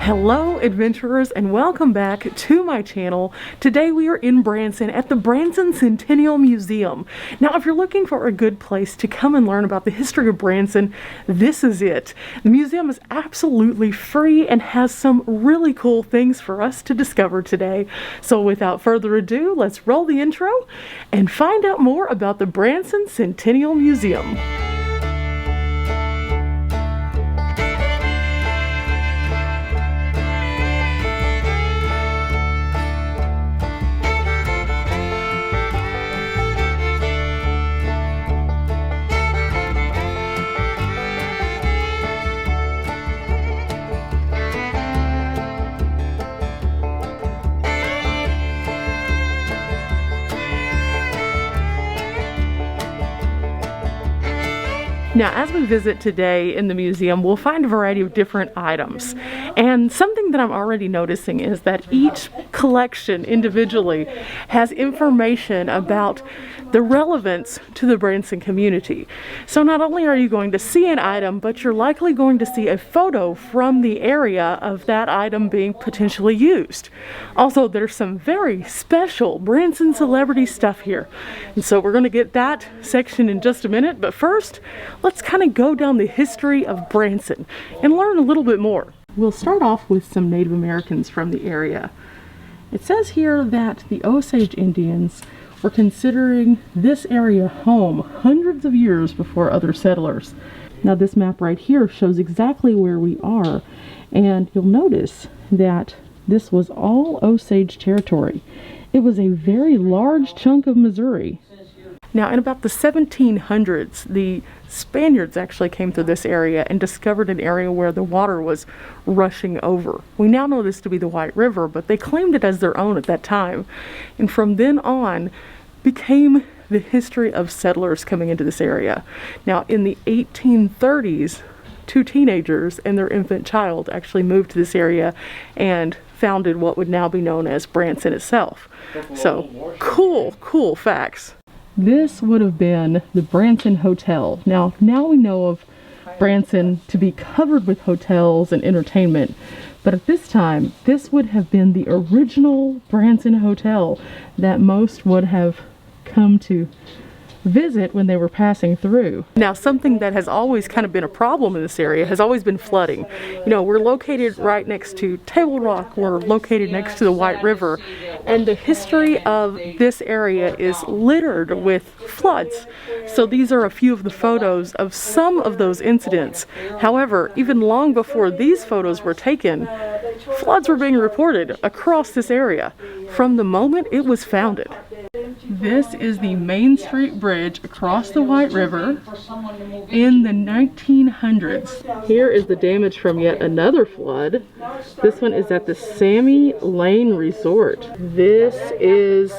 Hello adventurers, and welcome back to my channel. Today we are in Branson at the Branson Centennial Museum. Now if you're looking for a good place to come and learn about the history of Branson, this is it. The museum is absolutely free and has some really cool things for us to discover today. So without further ado, let's roll the intro and find out more about the Branson Centennial Museum. Now, as we visit today in the museum, we'll find a variety of different items. And something that I'm already noticing is that each collection individually has information about the relevance to the Branson community. So not only are you going to see an item, but you're likely going to see a photo from the area of that item being potentially used. Also, there's some very special Branson celebrity stuff here. And so we're going to get that section in just a minute, but first, let's kind of go down the history of Branson and learn a little bit more. We'll start off with some Native Americans from the area. It says here that the Osage Indians were considering this area home hundreds of years before other settlers. Now this map right here shows exactly where we are, and you'll notice that this was all Osage territory. It was a very large chunk of Missouri. Now, in about the 1700s, the Spaniards actually came through this area and discovered an area where the water was rushing over. We now know this to be the White River, but they claimed it as their own at that time. And from then on, became the history of settlers coming into this area. Now, in the 1830s, two teenagers and their infant child actually moved to this area and founded what would now be known as Branson itself. So, cool facts. This would have been the Branson Hotel. Now we know of Branson to be covered with hotels and entertainment, but at this time, this would have been the original Branson Hotel that most would have come to visit when they were passing through. Now, something that has always kind of been a problem in this area has always been flooding. You know, we're located right next to Table Rock, we're located next to the White River, and the history of this area is littered with floods. So these are a few of the photos of some of those incidents. However, even long before these photos were taken, floods were being reported across this area from the moment it was founded. This is the Main Street Bridge across the White River in the 1900s. Here is the damage from yet another flood. This one is at the Sammy Lane Resort. This is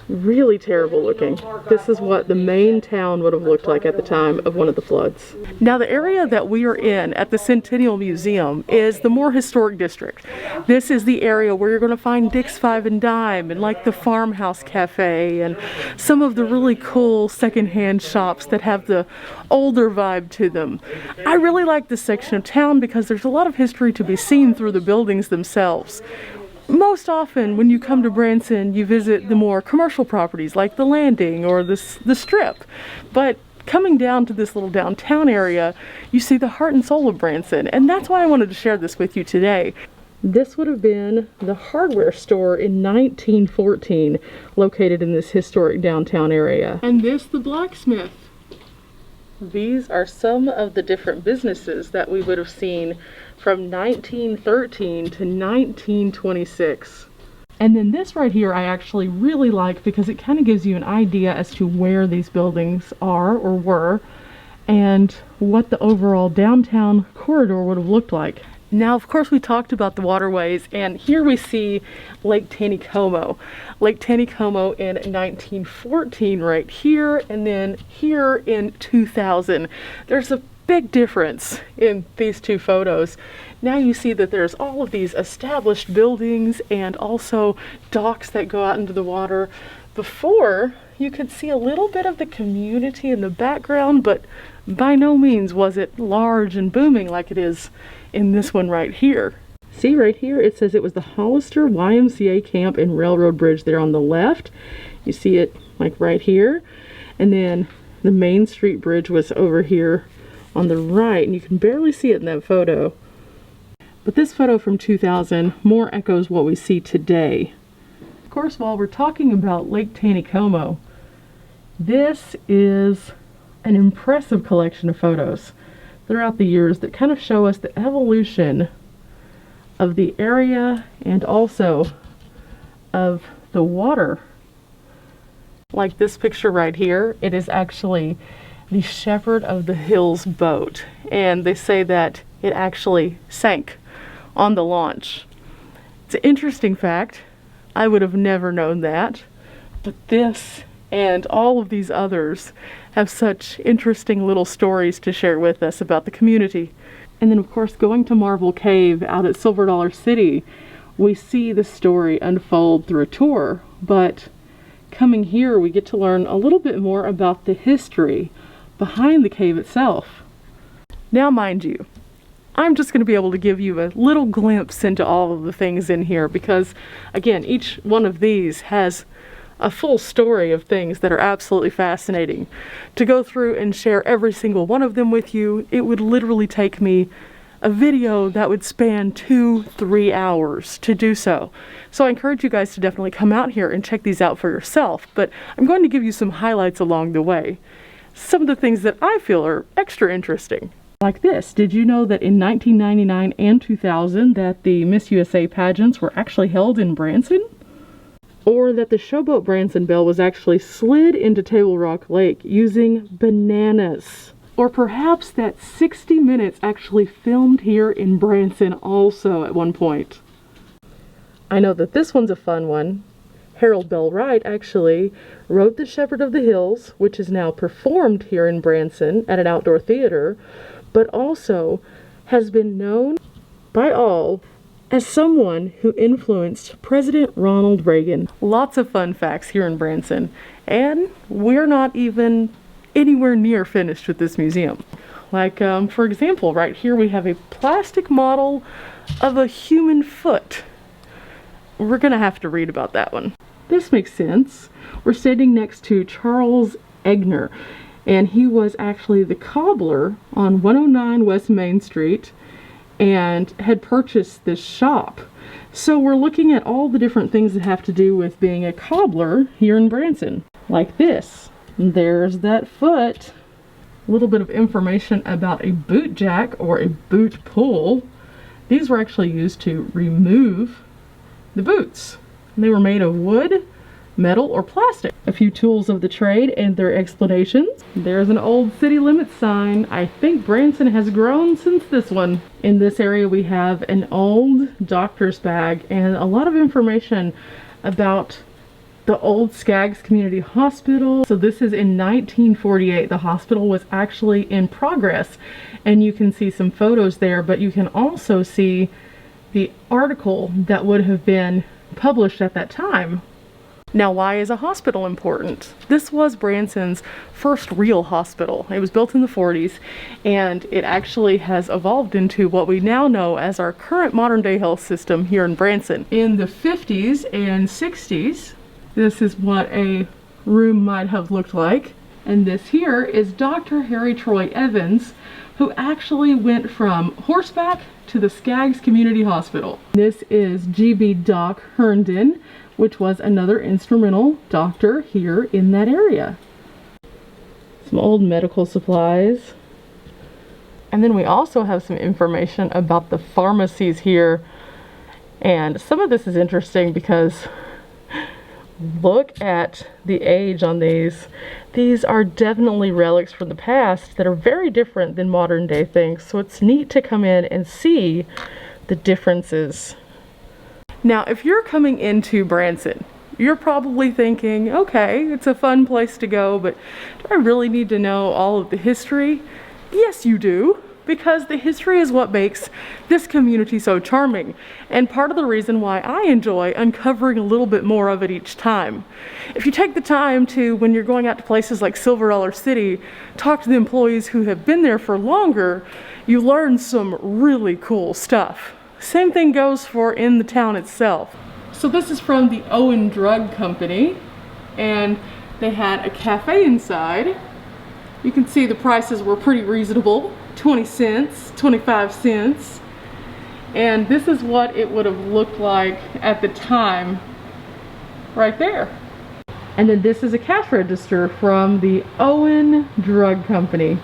really terrible looking. This is what the main town would have looked like at the time of one of the floods. Now, the area that we are in at the Centennial Museum is the more historic district. This is the area where you're going to find Dick's Five and Dime and like the Farmhouse Cafe and some of the really cool secondhand shops that have the older vibe to them. I really like this section of town because there's a lot of history to be seen through the buildings themselves. Most often when you come to Branson, you visit the more commercial properties like the Landing or the Strip, but coming down to this little downtown area, you see the heart and soul of Branson, and that's why I wanted to share this with you today. This would have been the hardware store in 1914, located in this historic downtown area. And this, the blacksmith. These are some of the different businesses that we would have seen from 1913 to 1926. And then this right here I actually really like because it kind of gives you an idea as to where these buildings are or were and what the overall downtown corridor would have looked like. Now, of course, we talked about the waterways, and here we see Lake Taneycomo. Lake Taneycomo in 1914 right here, and then here in 2000. There's a big difference in these two photos. Now you see that there's all of these established buildings and also docks that go out into the water. Before, you could see a little bit of the community in the background, but by no means was it large and booming like it is in this one right here. See right here, it says it was the Hollister YMCA camp and railroad bridge there on the left. You see it like right here. And then the Main Street bridge was over here on the right, and you can barely see it in that photo. But this photo from 2000 more echoes what we see today. Of course, while we're talking about Lake Taneycomo, this is an impressive collection of photos throughout the years that kind of show us the evolution of the area and also of the water. Like this picture right here, it is actually the Shepherd of the Hills boat, and they say that it actually sank on the launch. It's an interesting fact. I would have never known that, but this and all of these others have such interesting little stories to share with us about the community. And then of course, going to Marble Cave out at Silver Dollar City, we see the story unfold through a tour, but coming here we get to learn a little bit more about the history behind the cave itself. Now mind you, I'm just going to be able to give you a little glimpse into all of the things in here because, again, each one of these has a full story of things that are absolutely fascinating. To go through and share every single one of them with you, it would literally take me a video that would span 2-3 hours to do so. So I encourage you guys to definitely come out here and check these out for yourself, but I'm going to give you some highlights along the way. Some of the things that I feel are extra interesting. Like this, did you know that in 1999 and 2000 that the Miss USA pageants were actually held in Branson? Or that the Showboat Branson Belle was actually slid into Table Rock Lake using bananas? Or perhaps that 60 Minutes actually filmed here in Branson also at one point? I know that this one's a fun one. Harold Bell Wright actually wrote The Shepherd of the Hills, which is now performed here in Branson at an outdoor theater, but also has been known by all as someone who influenced President Ronald Reagan. Lots of fun facts here in Branson, and we're not even anywhere near finished with this museum. Like, for example, right here we have a plastic model of a human foot. We're gonna have to read about that one. This makes sense. We're standing next to Charles Egner, and he was actually the cobbler on 109 West Main Street and had purchased this shop. So we're looking at all the different things that have to do with being a cobbler here in Branson. Like this. There's that foot. A little bit of information about a boot jack or a boot pull. These were actually used to remove the boots. They were made of wood, metal, or plastic. A few tools of the trade and their explanations. There's an old city limits sign. I think Branson has grown since this one. In this area we have an old doctor's bag and a lot of information about the old Skaggs Community Hospital. So this is in 1948. The hospital was actually in progress, and you can see some photos there, but you can also see the article that would have been published at that time. Now, why is a hospital important? This was Branson's first real hospital. It was built in the 40s, and it actually has evolved into what we now know as our current modern-day health system here in Branson. In the 50s and 60s, this is what a room might have looked like. And this here is Dr. Harry Troy Evans, who actually went from horseback to the Skaggs Community Hospital. This is GB Doc Herndon, which was another instrumental doctor here in that area. Some old medical supplies. And then we also have some information about the pharmacies here. And some of this is interesting because look at the age on these. These are definitely relics from the past that are very different than modern day things. So it's neat to come in and see the differences. Now, if you're coming into Branson, you're probably thinking, okay, it's a fun place to go, but do I really need to know all of the history? Yes, you do. because the history is what makes this community so charming, and part of the reason why I enjoy uncovering a little bit more of it each time. If you take the time to, when you're going out to places like Silver Dollar City, talk to the employees who have been there for longer, you learn some really cool stuff. Same thing goes for in the town itself. So this is from the Owen Drug Company, and they had a cafe inside. You can see the prices were pretty reasonable, 20 cents, 25 cents. And this is what it would have looked like at the time, right there. And then this is a cash register from the Owen Drug Company.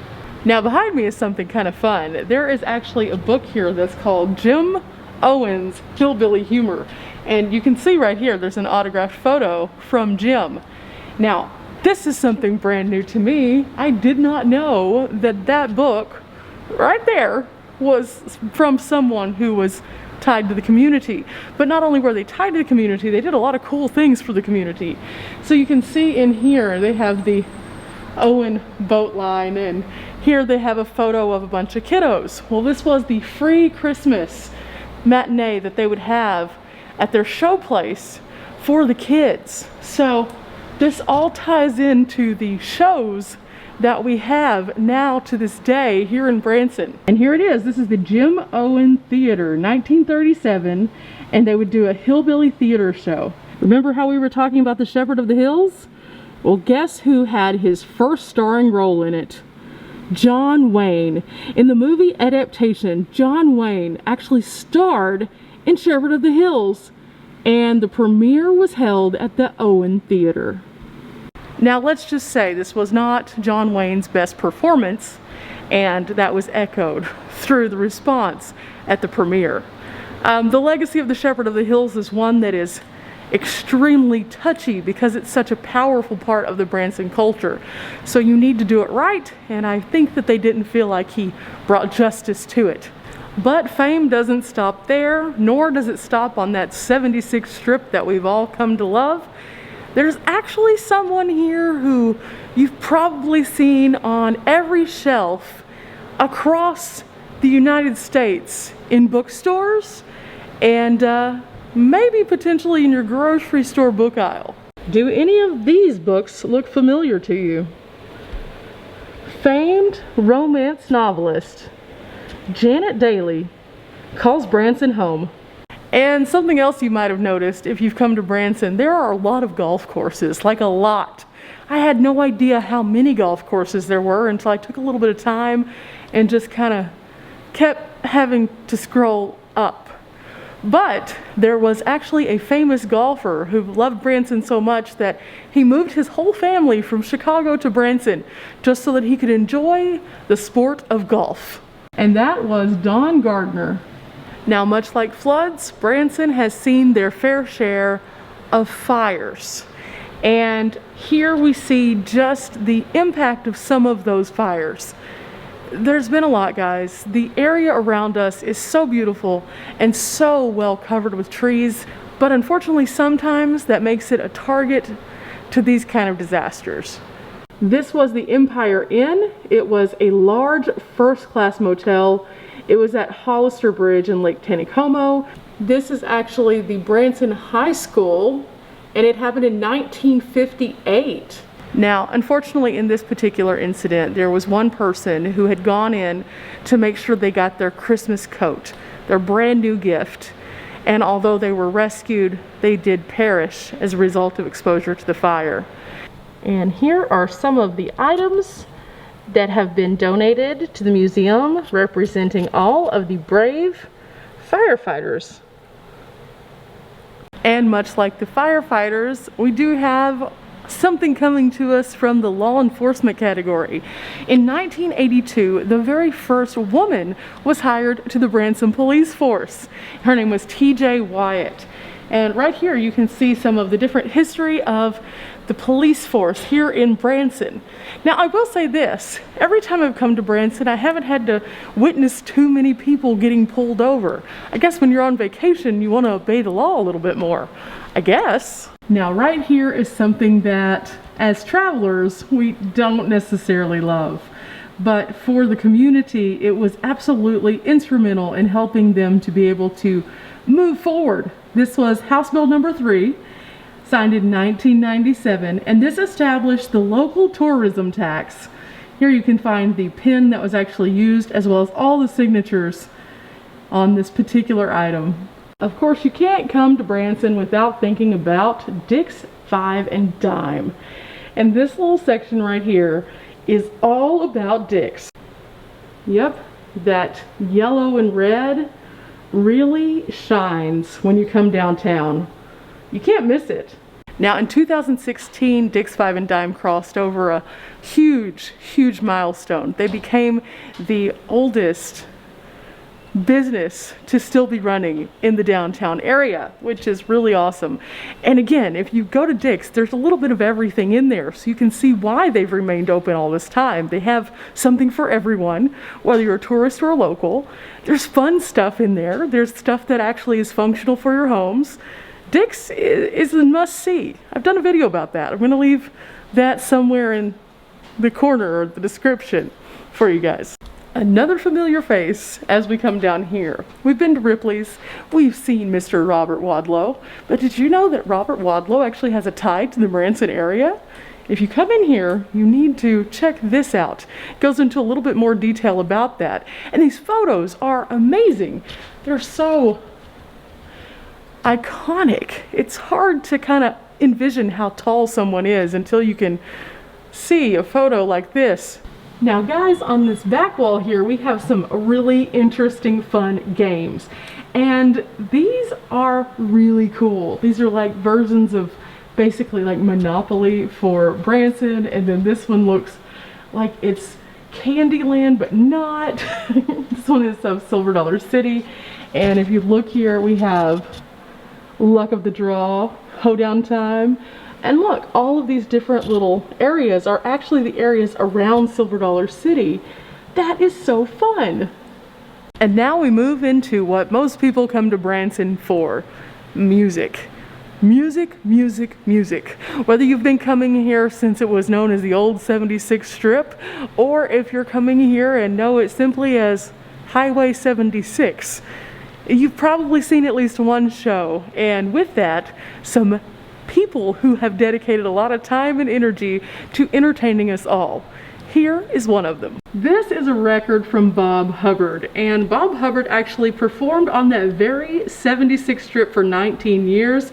Now behind me is something kind of fun. There is actually a book here that's called Jim Owen's Hillbilly Humor. And you can see right here, there's an autographed photo from Jim. Now, this is something brand new to me. I did not know that that book right there was from someone who was tied to the community. But not only were they tied to the community, they did a lot of cool things for the community. So you can see in here, they have the Owen boat line, and here they have a photo of a bunch of kiddos. Well, this was the free Christmas matinee that they would have at their show place for the kids. So this all ties into the shows that we have now to this day here in Branson. And here it is. This is the Jim Owen Theater, 1937, and they would do a hillbilly theater show. Remember how we were talking about the Shepherd of the Hills? Well, guess who had his first starring role in it? John Wayne. In the movie adaptation, John Wayne actually starred in Shepherd of the Hills, and the premiere was held at the Owen Theater. Now let's just say this was not John Wayne's best performance, and that was echoed through the response at the premiere. The legacy of the Shepherd of the Hills is one that is extremely touchy because it's such a powerful part of the Branson culture. So you need to do it right, and I think that they didn't feel like he brought justice to it. But fame doesn't stop there, nor does it stop on that 76 strip that we've all come to love. There's actually someone here who you've probably seen on every shelf across the United States in bookstores and maybe potentially in your grocery store book aisle. Do any of these books look familiar to you? Famed romance novelist Janet Daly calls Branson home. And something else you might have noticed if you've come to Branson, there are a lot of golf courses, like a lot. I had no idea how many golf courses there were until I took a little bit of time and just kind of kept having to scroll up. But there was actually a famous golfer who loved Branson so much that he moved his whole family from Chicago to Branson just so that he could enjoy the sport of golf. And that was Don Gardner. Now, much like floods, Branson has seen their fair share of fires. And here we see just the impact of some of those fires. There's been a lot, guys. The area around us is so beautiful and so well covered with trees, but unfortunately sometimes that makes it a target to these kind of disasters. This was the Empire Inn. It was a large first-class motel. It was at Hollister Bridge in Lake Taneycomo. This is actually the Branson High School, and it happened in 1958. Now, unfortunately, in this particular incident, there was one person who had gone in to make sure they got their Christmas coat, their brand new gift. And although they were rescued, they did perish as a result of exposure to the fire. And here are some of the items that have been donated to the museum, representing all of the brave firefighters. And much like the firefighters, we do have something coming to us from the law enforcement category. In 1982, the very first woman was hired to the Branson police force. Her name was T.J. Wyatt. And right here you can see some of the different history of the police force here in Branson. Now, I will say this, every time I've come to Branson, I haven't had to witness too many people getting pulled over. I guess when you're on vacation, you want to obey the law a little bit more, I guess. Now, right here is something that, as travelers, we don't necessarily love. but for the community, it was absolutely instrumental in helping them to be able to move forward. This was House Bill number 3, signed in 1997, and this established the local tourism tax. Here you can find the pen that was actually used, as well as all the signatures on this particular item. Of course, you can't come to Branson without thinking about Dick's Five and Dime. And this little section right here is all about Dick's. Yep, that yellow and red really shines when you come downtown. You can't miss it. Now in 2016, Dick's Five and Dime crossed over a huge milestone. They became the oldest business to still be running in the downtown area, which is really awesome. And again, if you go to Dick's, there's a little bit of everything in there, so you can see why they've remained open all this time. They have something for everyone, whether you're a tourist or a local. There's fun stuff in there. There's stuff that actually is functional for your homes. Dick's is a must-see. I've done a video about that. I'm going to leave that somewhere in the corner or the description for you guys. Another familiar face as we come down here. We've been to Ripley's, we've seen Mr. Robert Wadlow, but did you know that Robert Wadlow actually has a tie to the Branson area? If you come in here, you need to check this out. It goes into a little bit more detail about that. And these photos are amazing. They're so iconic. It's hard to kind of envision how tall someone is until you can see a photo like this. Now guys, on this back wall here, we have some really interesting, fun games. And these are really cool. These are like versions of basically like Monopoly for Branson, and then this one looks like it's Candyland, but not. This one is of Silver Dollar City. And if you look here, we have Luck of the Draw, Hoedown Time. And look, all of these different little areas are actually the areas around Silver Dollar City. That is so fun. And now we move into what most people come to Branson for: music. Music, music, music. Whether you've been coming here since it was known as the old 76 Strip, or if you're coming here and know it simply as Highway 76, you've probably seen at least one show, and with that, some people who have dedicated a lot of time and energy to entertaining us all. Here is one of them. This is a record from Bob Hubbard, and Bob Hubbard actually performed on that very 76 Strip for 19 years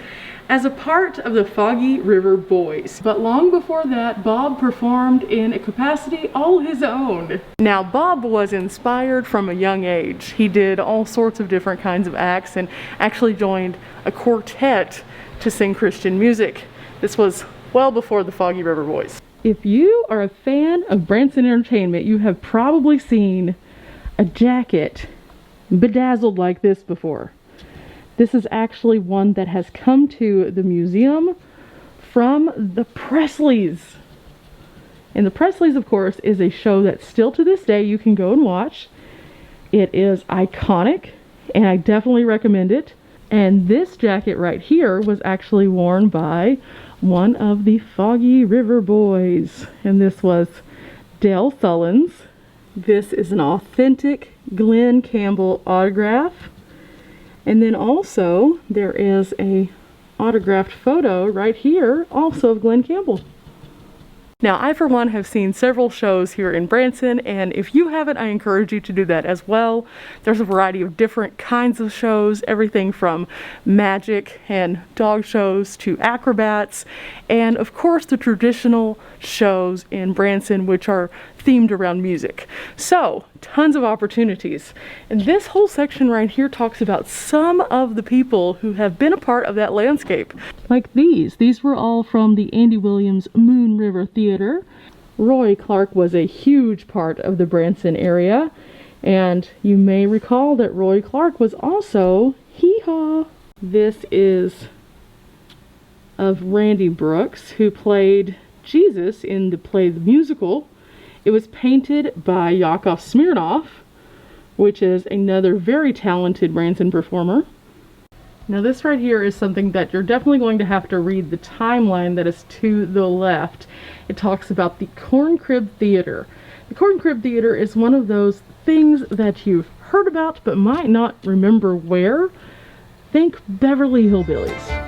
as a part of the Foggy River Boys. But long before that, Bob performed in a capacity all his own. Now, Bob was inspired from a young age. He did all sorts of different kinds of acts and actually joined a quartet to sing Christian music. This was well before the Foggy River Boys. If you are a fan of Branson entertainment, you have probably seen a jacket bedazzled like this before. This is actually one that has come to the museum from the Presleys. And the Presleys, of course, is a show that still to this day you can go and watch. It is iconic, and I definitely recommend it. And this jacket right here was actually worn by one of the Foggy River Boys. And this was Dale Sullins. This is an authentic Glenn Campbell autograph. And then also there is a autographed photo right here, also of Glenn Campbell. Now, I for one have seen several shows here in Branson, and if you haven't, I encourage you to do that as well. There's a variety of different kinds of shows, everything from magic and dog shows to acrobats, and of course the traditional shows in Branson which are themed around music. So, tons of opportunities. And this whole section right here talks about some of the people who have been a part of that landscape. Like these. These were all from the Andy Williams Moon River Theater. Roy Clark was a huge part of the Branson area. And you may recall that Roy Clark was also Hee-Haw. This is of Randy Brooks, who played Jesus in the play The Musical. It was painted by Yakov Smirnoff, which is another very talented Branson performer. Now this right here is something that you're definitely going to have to read the timeline that is to the left. It talks about the Corn Crib Theater. The Corn Crib Theater is one of those things that you've heard about but might not remember where. Think Beverly Hillbillies.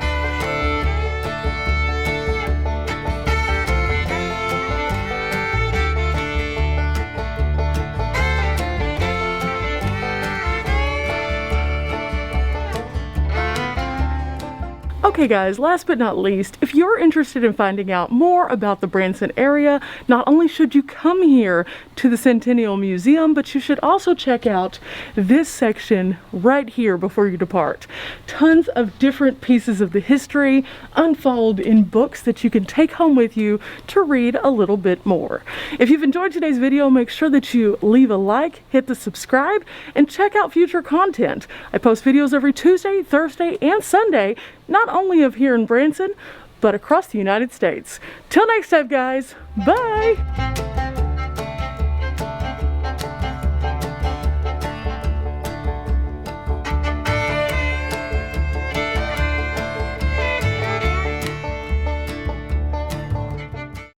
Okay guys, last but not least, if you're interested in finding out more about the Branson area, not only should you come here to the Centennial Museum, but you should also check out this section right here before you depart. Tons of different pieces of the history unfold in books that you can take home with you to read a little bit more. If you've enjoyed today's video, make sure that you leave a like, hit the subscribe, and check out future content. I post videos every Tuesday, Thursday, and Sunday, not only of here in Branson, but across the United States. Till next time, guys. Bye!